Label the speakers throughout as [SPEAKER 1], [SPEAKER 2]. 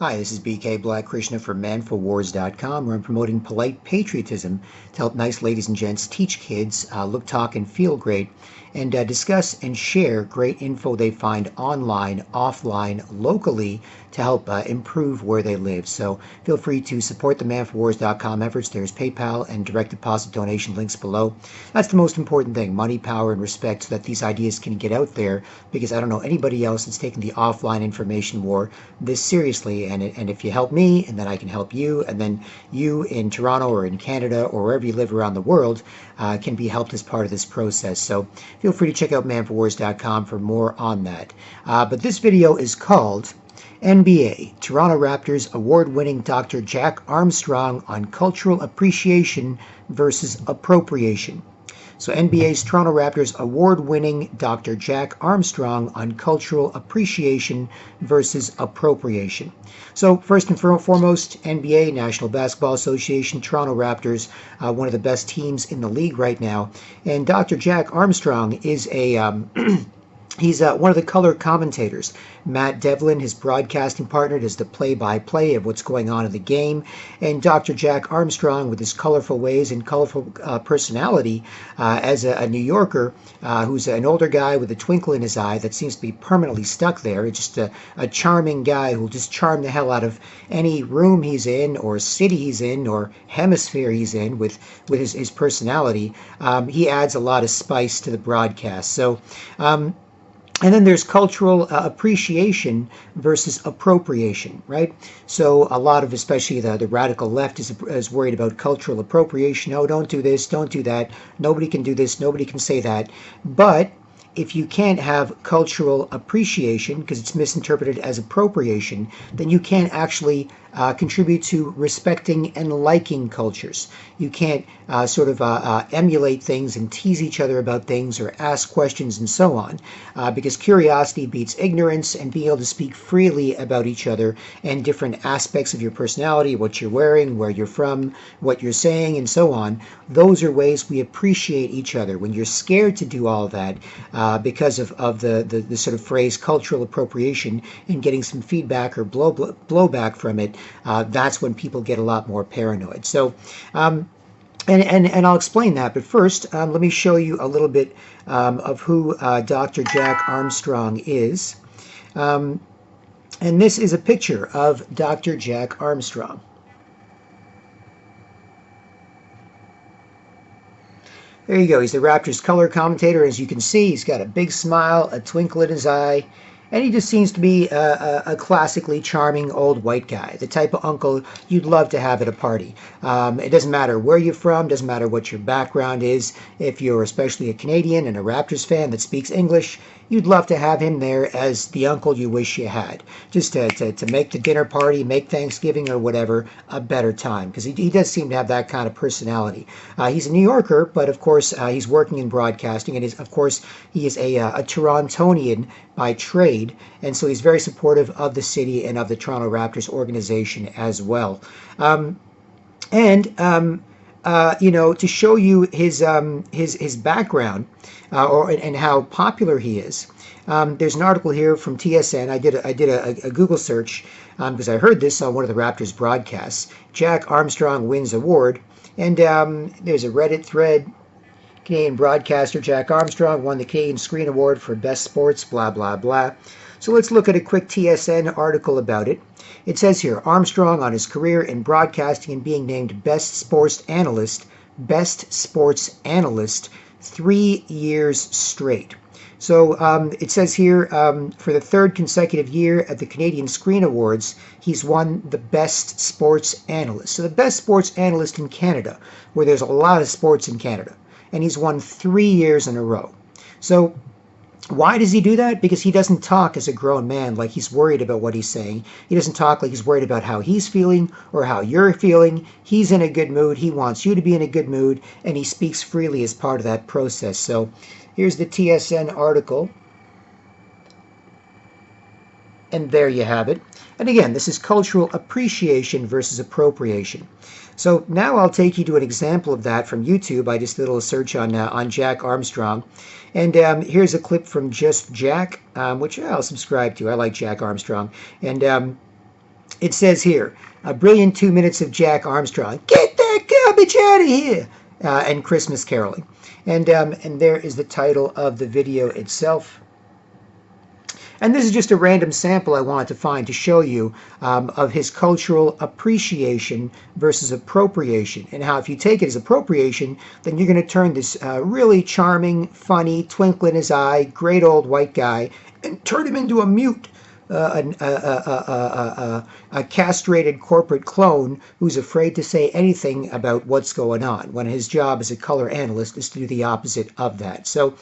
[SPEAKER 1] Hi, this is BK Black Krishna from manfulwars.com, where I'm promoting polite patriotism to help nice ladies and gents teach kids, look, talk, and feel great, and discuss and share great info they find online, offline, locally to help improve where they live. So feel free to support the manfulwars.com efforts. There's PayPal and direct deposit donation links below. That's the most important thing, money, power, and respect, so that these ideas can get out there, because I don't know anybody else that's taking the offline information war this seriously. And if you help me, and then I can help you, and then you in Toronto or in Canada or wherever you live around the world can be helped as part of this process. So feel free to check out manfulwars.com for more on that. But this video is called NBA, Toronto Raptors award-winning Dr. Jack Armstrong on cultural appreciation versus appropriation. So NBA's Toronto Raptors award-winning Dr. Jack Armstrong on cultural appreciation versus appropriation. So first and foremost, NBA, National Basketball Association, Toronto Raptors, one of the best teams in the league right now. And Dr. Jack Armstrong is a he's one of the color commentators. Matt Devlin, his broadcasting partner, does the play-by-play of what's going on in the game. And Dr. Jack Armstrong, with his colorful ways and colorful personality, as a New Yorker who's an older guy with a twinkle in his eye that seems to be permanently stuck there. It's just a charming guy who'll just charm the hell out of any room he's in, or city he's in, or hemisphere he's in with his personality. He adds a lot of spice to the broadcast. So and then there's cultural appreciation versus appropriation, right? So a lot of, especially the radical left, is worried about cultural appropriation. Oh, don't do this, don't do that. Nobody can do this, nobody can say that. But if you can't have cultural appreciation, because it's misinterpreted as appropriation, then you can't actually contribute to respecting and liking cultures. You can't emulate things and tease each other about things or ask questions and so on, because curiosity beats ignorance, and being able to speak freely about each other and different aspects of your personality, what you're wearing, where you're from, what you're saying, and so on. Those are ways we appreciate each other. When you're scared to do all that because of the sort of phrase cultural appropriation and getting some feedback or blowback from it, that's when people get a lot more paranoid. So and I'll explain that, but first let me show you a little bit of who Dr. Jack Armstrong is. And this is a picture of Dr. Jack Armstrong. There you go. He's the Raptors color commentator. As you can see, he's got a big smile, a twinkle in his eye, and he just seems to be a classically charming old white guy, the type of uncle you'd love to have at a party. It doesn't matter where you're from, doesn't matter what your background is. If you're especially a Canadian and a Raptors fan that speaks English, you'd love to have him there as the uncle you wish you had, just to make the dinner party, make Thanksgiving or whatever a better time, because he does seem to have that kind of personality. He's a New Yorker, but of course he's working in broadcasting, and of course he is a Torontonian by trade, and so he's very supportive of the city and of the Toronto Raptors organization as well. To show you his background and how popular he is, there's an article here from TSN. I did a Google search because I heard this on one of the Raptors broadcasts. Jack Armstrong wins award, and there's a Reddit thread. Canadian broadcaster Jack Armstrong won the Canadian Screen Award for Best Sports, blah, blah, blah. So let's look at a quick TSN article about it. It says here, Armstrong on his career in broadcasting and being named Best Sports Analyst 3 years straight. So it says here, for the third consecutive year at the Canadian Screen Awards, he's won the Best Sports Analyst. So the Best Sports Analyst in Canada, where there's a lot of sports in Canada. And he's won 3 years in a row. So why does he do that? Because he doesn't talk as a grown man like he's worried about what he's saying. He doesn't talk like he's worried about how he's feeling or how you're feeling. He's in a good mood. He wants you to be in a good mood, and he speaks freely as part of that process. So here's the TSN article. And there you have it. And again, this is cultural appreciation versus appropriation. So now I'll take you to an example of that from YouTube. I just did a little search on Jack Armstrong. And here's a clip from Just Jack, which I'll subscribe to. I like Jack Armstrong. And It says here, a brilliant 2 minutes of Jack Armstrong. Get that garbage out of here! And Christmas caroling. And there is the title of the video itself. And this is just a random sample I wanted to find to show you of his cultural appreciation versus appropriation, and how if you take it as appropriation, then you're going to turn this really charming, funny, twinkle in his eye, great old white guy, and turn him into a mute. A castrated corporate clone who's afraid to say anything about what's going on, when his job as a color analyst is to do the opposite of that. So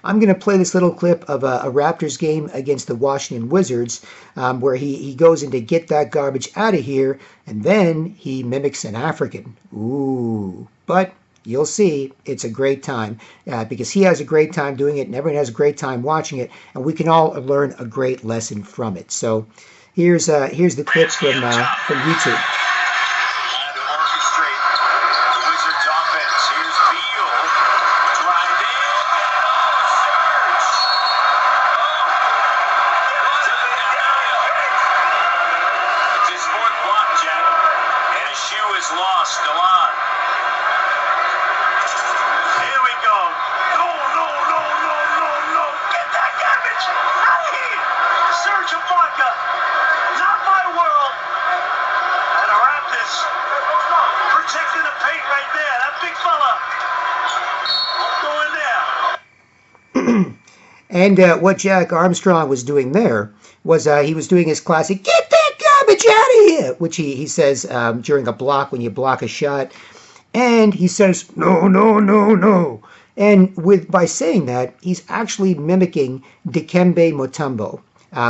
[SPEAKER 1] I'm going to play this little clip of a Raptors game against the Washington Wizards, where he goes in to get that garbage out of here, and then he mimics an African. Ooh, but you'll see it's a great time because he has a great time doing it, and everyone has a great time watching it, and we can all learn a great lesson from it. So here's the clip from YouTube. And what Jack Armstrong was doing there was he was doing his classic, get that garbage out of here, which he says during a block, when you block a shot. And he says, no, no, no, no. And by saying that, he's actually mimicking Dikembe Mutombo,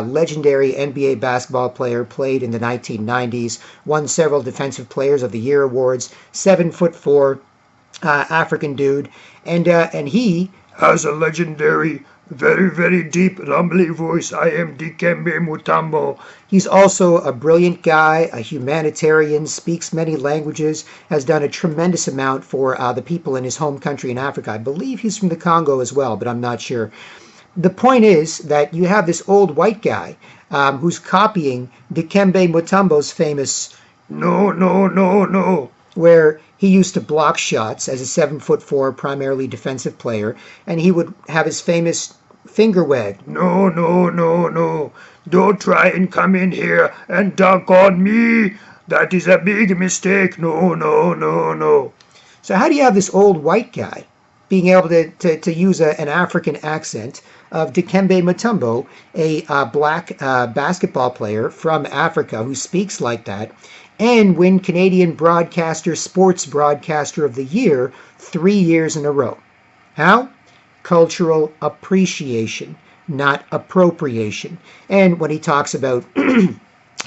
[SPEAKER 1] legendary NBA basketball player, played in the 1990s, won several Defensive Players of the Year awards, 7'4", African dude. And he has a legendary, very, very deep, rumbly voice. I am Dikembe Mutombo. He's also a brilliant guy, a humanitarian, speaks many languages, has done a tremendous amount for the people in his home country in Africa. I believe he's from the Congo as well, but I'm not sure. The point is that you have this old white guy who's copying Dikembe Mutombo's famous no, no, no, no, where he used to block shots as a 7'4", primarily defensive player, and he would have his famous finger wag. No, no, no, no. Don't try and come in here and dunk on me. That is a big mistake. No, no, no, no. So how do you have this old white guy being able to use an African accent of Dikembe Mutombo, a black basketball player from Africa who speaks like that, and win Canadian Sports Broadcaster of the Year 3 years in a row? How? Cultural appreciation, not appropriation. And when he talks about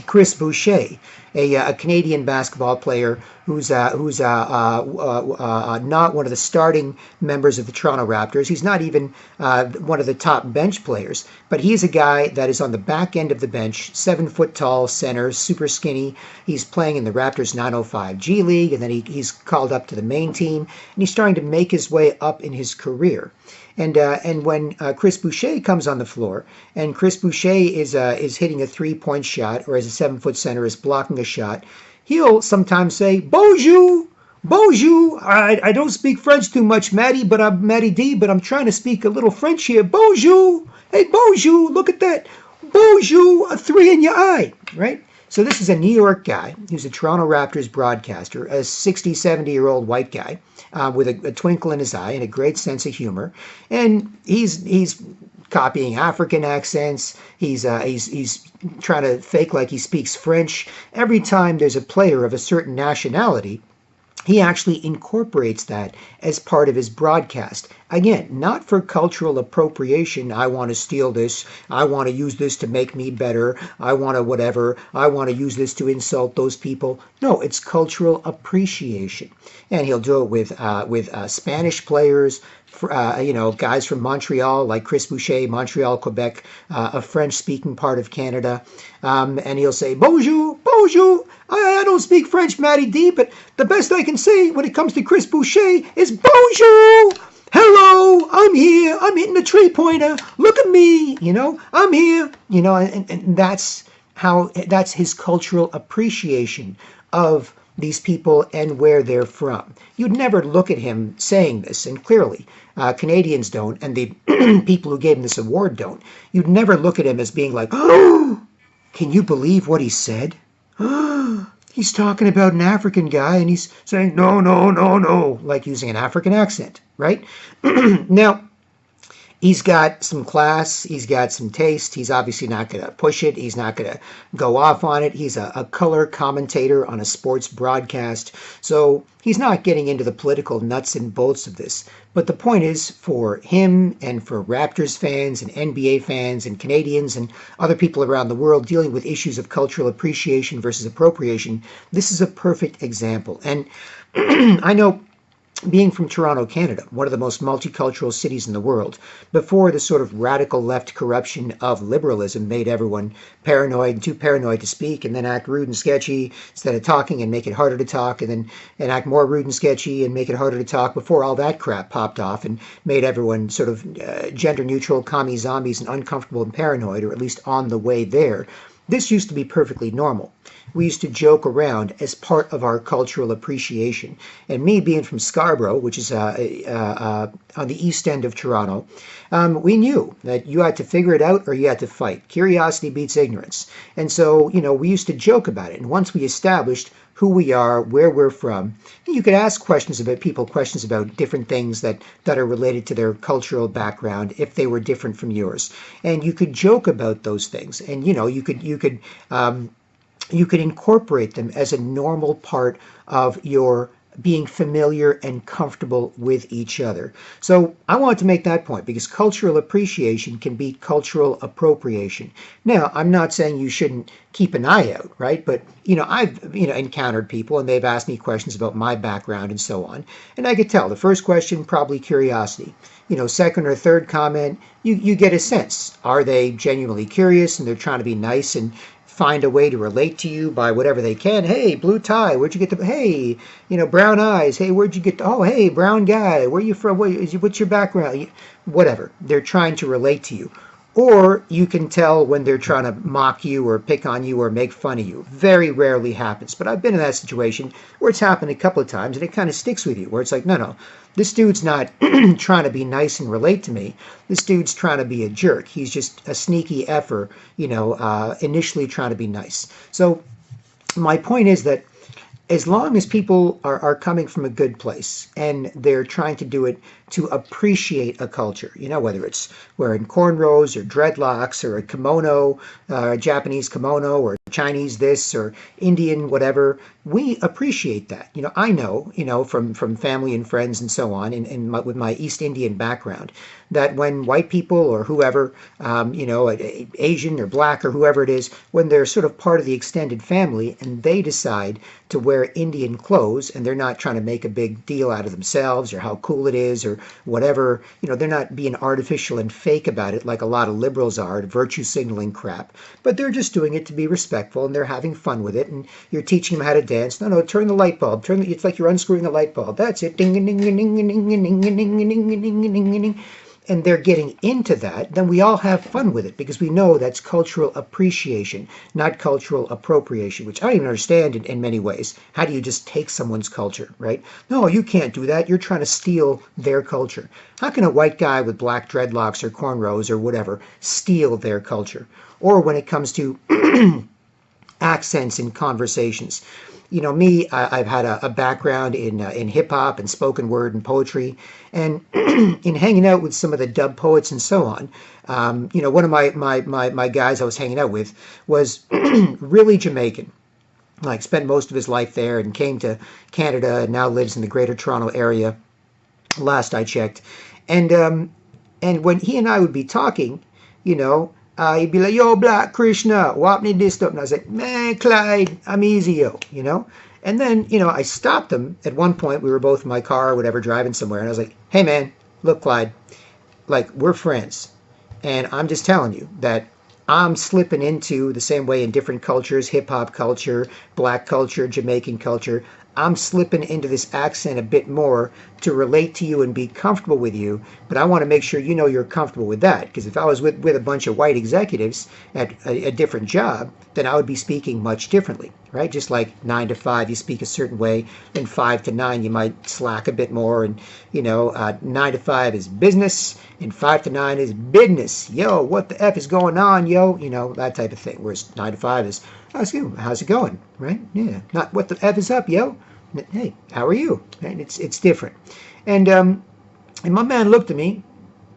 [SPEAKER 1] Chris Boucher, a Canadian basketball player who's not one of the starting members of the Toronto Raptors. He's not even one of the top bench players, but he's a guy that is on the back end of the bench, 7 foot tall center, super skinny. He's playing in the Raptors 905 G League, and then he's called up to the main team, and he's starting to make his way up in his career. And when Chris Boucher comes on the floor, and Chris Boucher is hitting a 3-point shot, or as a 7-foot center is blocking a shot, he'll sometimes say, "Bonjour, bonjour." I don't speak French too much, Matty D, but I'm trying to speak a little French here. Bonjour, hey, bonjour, look at that. Bonjour, a 3 in your eye, right? So this is a New York guy who's a Toronto Raptors broadcaster, a 60, 70-year-old white guy with a twinkle in his eye and a great sense of humor. And he's copying African accents. He's trying to fake like he speaks French. Every time there's a player of a certain nationality, he actually incorporates that as part of his broadcast. Again, not for cultural appropriation. I want to steal this. I want to use this to make me better. I want to whatever. I want to use this to insult those people. No, it's cultural appreciation. And he'll do it with Spanish players, guys from Montreal, like Chris Boucher, Montreal, Quebec, a French-speaking part of Canada. And he'll say, "Bonjour, bonjour. I don't speak French, Matty D, but the best I can say when it comes to Chris Boucher is bonjour. Hello, I'm here. I'm hitting a 3-pointer. Look at me. I'm here. And that's how that's his cultural appreciation of these people and where they're from. You'd never look at him saying this, and clearly Canadians don't, and the people who gave him this award don't. You'd never look at him as being like, oh, can you believe what he said? He's talking about an African guy and he's saying, no, no, no, no, like using an African accent, right? Now, he's got some class, he's got some taste, he's obviously not going to push it, he's not going to go off on it. He's a color commentator on a sports broadcast, so he's not getting into the political nuts and bolts of this. But the point is, for him and for Raptors fans and NBA fans and Canadians and other people around the world dealing with issues of cultural appreciation versus appropriation, this is a perfect example. And I know, being from Toronto, Canada, one of the most multicultural cities in the world, before the sort of radical left corruption of liberalism made everyone paranoid and too paranoid to speak, and then act rude and sketchy instead of talking and make it harder to talk, and act more rude and sketchy and make it harder to talk, before all that crap popped off and made everyone sort of gender neutral, commie zombies, and uncomfortable and paranoid, or at least on the way there. This used to be perfectly normal. We used to joke around as part of our cultural appreciation. And me being from Scarborough, which is on the east end of Toronto, we knew that you had to figure it out or you had to fight. Curiosity beats ignorance. And so, we used to joke about it. And once we established who we are, where we're from, you could ask questions about people, questions about different things that are related to their cultural background if they were different from yours. And you could joke about those things. And, you could incorporate them as a normal part of your being familiar and comfortable with each other. So I wanted to make that point, because cultural appreciation can be cultural appropriation. Now, I'm not saying you shouldn't keep an eye out, right? But, I've, encountered people and they've asked me questions about my background and so on. And I could tell the first question, probably curiosity. Second or third comment, you get a sense. Are they genuinely curious and they're trying to be nice and find a way to relate to you by whatever they can? Hey, blue tie, where'd you get the, hey, brown eyes, hey, where'd you get the, oh, hey, brown guy, where are you from, what's your background? Whatever, they're trying to relate to you. Or you can tell when they're trying to mock you or pick on you or make fun of you. Very rarely happens, but I've been in that situation where it's happened a couple of times and it kind of sticks with you, where it's like, no, this dude's not trying to be nice and relate to me. This dude's trying to be a jerk. He's just a sneaky effer, initially trying to be nice. So my point is that as long as people are coming from a good place and they're trying to do it to appreciate a culture, whether it's wearing cornrows or dreadlocks or a kimono, a Japanese kimono, or Chinese this or Indian whatever, we appreciate that. I know, from family and friends and so on, with my East Indian background, that when white people or whoever, Asian or black or whoever it is, when they're sort of part of the extended family and they decide to wear Indian clothes and they're not trying to make a big deal out of themselves or how cool it is or whatever, they're not being artificial and fake about it like a lot of liberals are, virtue signaling crap, but they're just doing it to be respectful and they're having fun with it, and you're teaching them how to dance. No, turn the light bulb. It's like you're unscrewing a light bulb. That's it. Ding, ding, ding, ding, ding, ding, ding, ding, ding, ding, ding, ding, ding. And they're getting into that, then we all have fun with it because we know that's cultural appreciation, not cultural appropriation, which I don't even understand in many ways. How do you just take someone's culture, right? No, you can't do that. You're trying to steal their culture. How can a white guy with black dreadlocks or cornrows or whatever steal their culture? Or when it comes to accents in conversations. Me, I've had a background in hip-hop and spoken word and poetry, and in hanging out with some of the dub poets and so on, one of my guys I was hanging out with was really Jamaican. Like, spent most of his life there and came to Canada and now lives in the Greater Toronto area, last I checked. And when he and I would be talking, he'd be like, yo, Black Krishna, what me this stuff? And I was like, man, Clyde, I'm easy, yo, And then, I stopped him at one point. We were both in my car or whatever, driving somewhere. And I was like, hey, man, look, Clyde, like, we're friends. And I'm just telling you that I'm slipping into the same way in different cultures, hip-hop culture, black culture, Jamaican culture. I'm slipping into this accent a bit more to relate to you and be comfortable with you, but I want to make sure you know you're comfortable with that. Because if I was with a bunch of white executives at a different job, then I would be speaking much differently, right? Just like 9 to 5, you speak a certain way, then 5 to 9, you might slack a bit more. And, 9 to 5 is business, and 5 to 9 is business. Yo, what the F is going on, yo? That type of thing. Whereas 9 to 5 is, how's it going, right? Yeah, not what the F is up, yo. Hey, how are you? And it's different. And my man looked at me,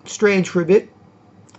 [SPEAKER 1] strange for a bit,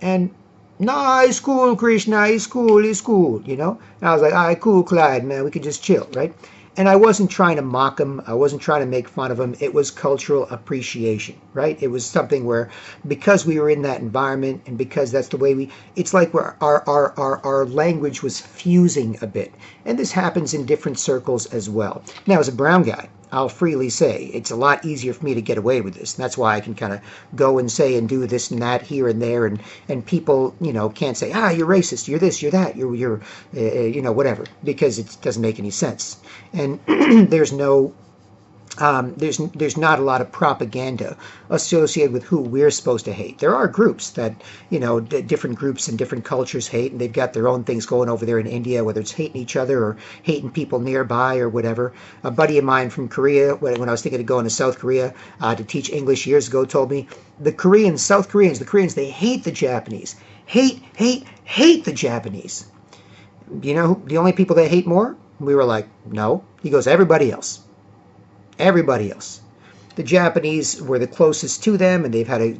[SPEAKER 1] and nah, it's cool, Krishna, it's cool. And I was like, all right, cool, Clyde, man, we could just chill, right? And I wasn't trying to mock him. I wasn't trying to make fun of him. It was cultural appreciation, right? It was something where, because we were in that environment and because that's the way it's like where our language was fusing a bit. And this happens in different circles as well. Now, as a brown guy, I'll freely say it's a lot easier for me to get away with this. And that's why I can kind of go and say and do this and that here and there. And people, can't say, you're racist, you're this, you're that, you're whatever, because it doesn't make any sense. And there's not a lot of propaganda associated with who we're supposed to hate. There are groups that, different groups and different cultures hate, and they've got their own things going over there in India, whether it's hating each other or hating people nearby or whatever. A buddy of mine from Korea, when I was thinking of going to South Korea to teach English years ago, told me the South Koreans, they hate the Japanese. Hate the Japanese. The only people they hate more? We were like, no. He goes, everybody else. Everybody else. The Japanese were the closest to them, and they've had a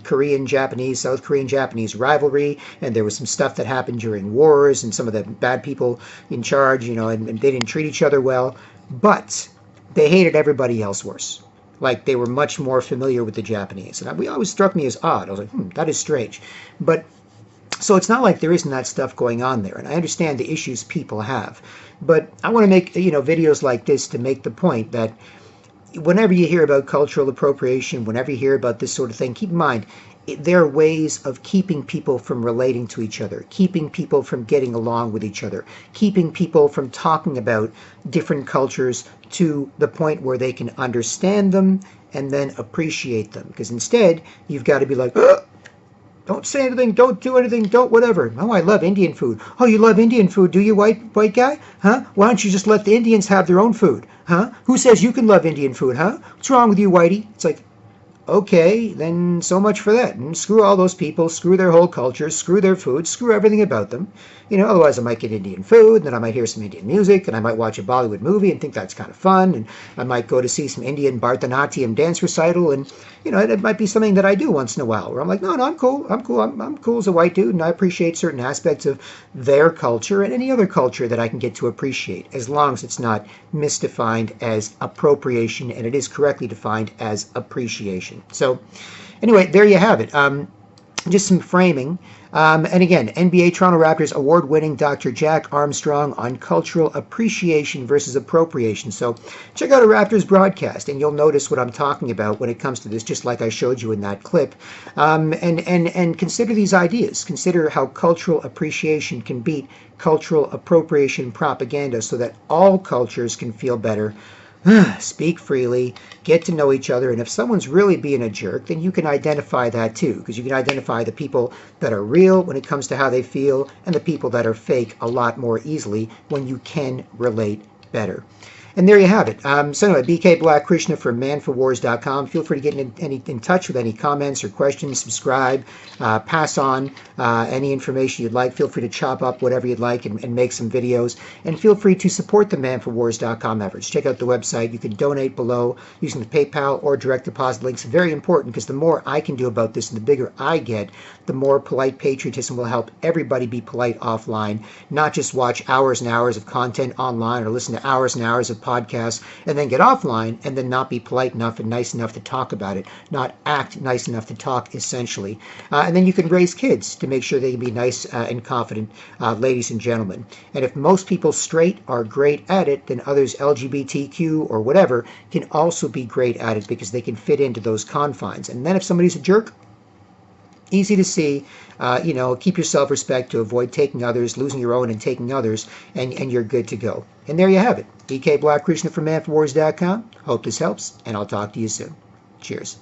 [SPEAKER 1] South Korean Japanese rivalry, and there was some stuff that happened during wars, and some of the bad people in charge, and they didn't treat each other well, but they hated everybody else worse. Like, they were much more familiar with the Japanese. And we always struck me as odd. I was like, that is strange. But, so it's not like there isn't that stuff going on there, and I understand the issues people have. But I want to make, videos like this to make the point that whenever you hear about cultural appropriation, whenever you hear about this sort of thing, keep in mind, there are ways of keeping people from relating to each other, keeping people from getting along with each other, keeping people from talking about different cultures to the point where they can understand them and then appreciate them. Because instead, you've got to be like, don't say anything, don't do anything, don't whatever. Oh, I love Indian food. Oh, you love Indian food, do you, white guy? Huh? Why don't you just let the Indians have their own food? Huh? Who says you can love Indian food, huh? What's wrong with you, whitey? It's like, okay, then so much for that. And screw all those people, screw their whole culture, screw their food, screw everything about them. Otherwise I might get Indian food, and then I might hear some Indian music, and I might watch a Bollywood movie and think that's kind of fun, and I might go to see some Indian Bharatanatyam dance recital, and, it might be something that I do once in a while, where I'm like, no, I'm cool, I'm cool as a white dude, and I appreciate certain aspects of their culture and any other culture that I can get to appreciate, as long as it's not misdefined as appropriation, and it is correctly defined as appreciation. So, anyway, there you have it. Just some framing. And again, NBA Toronto Raptors award-winning Dr. Jack Armstrong on cultural appreciation versus appropriation. So check out a Raptors broadcast, and you'll notice what I'm talking about when it comes to this, just like I showed you in that clip. And consider these ideas. Consider how cultural appreciation can beat cultural appropriation propaganda so that all cultures can feel better. Speak freely, get to know each other, and if someone's really being a jerk, then you can identify that too, because you can identify the people that are real when it comes to how they feel and the people that are fake a lot more easily when you can relate better. And there you have it. So anyway, BK Black Krishna from manforwars.com. Feel free to get in touch with any comments or questions. Subscribe. Pass on any information you'd like. Feel free to chop up whatever you'd like and make some videos. And feel free to support the manforwars.com efforts. Check out the website. You can donate below using the PayPal or direct deposit links. Very important, because the more I can do about this and the bigger I get, the more polite patriotism will help everybody be polite offline, not just watch hours and hours of content online or listen to hours and hours of podcasts and then get offline and then not be polite enough and nice enough to talk about it, not act nice enough to talk, essentially. And then you can raise kids to make sure they can be nice and confident ladies and gentlemen. And if most people straight are great at it, then others LGBTQ or whatever can also be great at it, because they can fit into those confines. And then if somebody's a jerk, easy to see. Keep your self-respect to avoid taking others, losing your own and taking others, and you're good to go. And there you have it. EK Black Krishna from manforwars.com. Hope this helps, and I'll talk to you soon. Cheers.